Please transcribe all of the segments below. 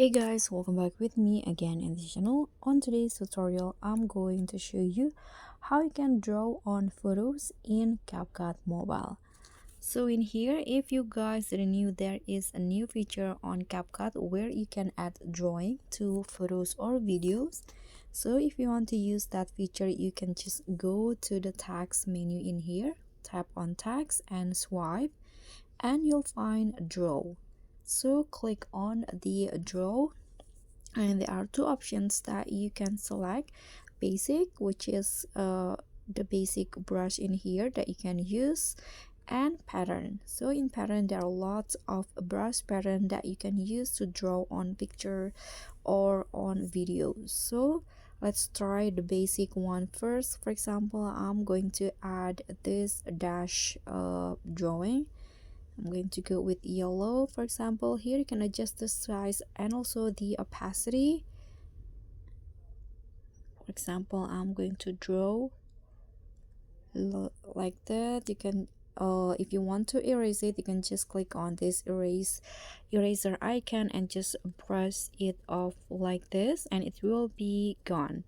Hey guys, welcome back with me again in this channel. On today's tutorial, I'm going to show you how you can draw on photos in CapCut Mobile. So in here, if you guys didn't know, there is a new feature on CapCut where you can add drawing to photos or videos. So if you want to use that feature, you can just go to the text menu in here, tap on text and swipe, and you'll find draw. So click on the draw, and there are two options that you can select: basic, which is the basic brush in here that you can use, and pattern. So in pattern, there are lots of brush pattern that you can use to draw on picture or on videos. So let's try the basic one first. For example, I'm going to add this dash drawing. I'm going to go with yellow. For example, here you can adjust the size and also the opacity. For example, I'm going to draw like that. You can if you want to erase it, you can just click on this eraser icon and just brush it off like this, and it will be gone.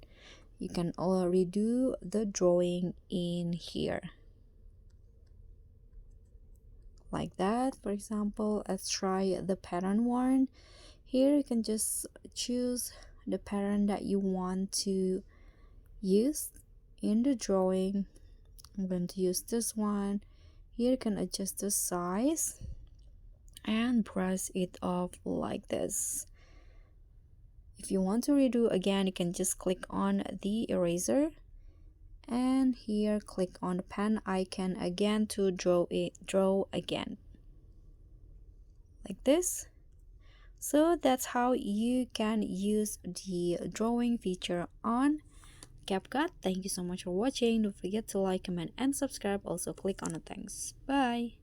You can redo the drawing in here like that. For example, let's try the pattern one. Here you can just choose the pattern that you want to use in the drawing. I'm going to use this one. Here you can adjust the size and brush it off like this. If you want to redo again, you can just click on the eraser, and here click on the pen icon again to draw again like this. So that's how you can use the drawing feature on CapCut. Thank you so much for watching. Don't forget to like, comment, and subscribe. Also click on the thanks. Bye.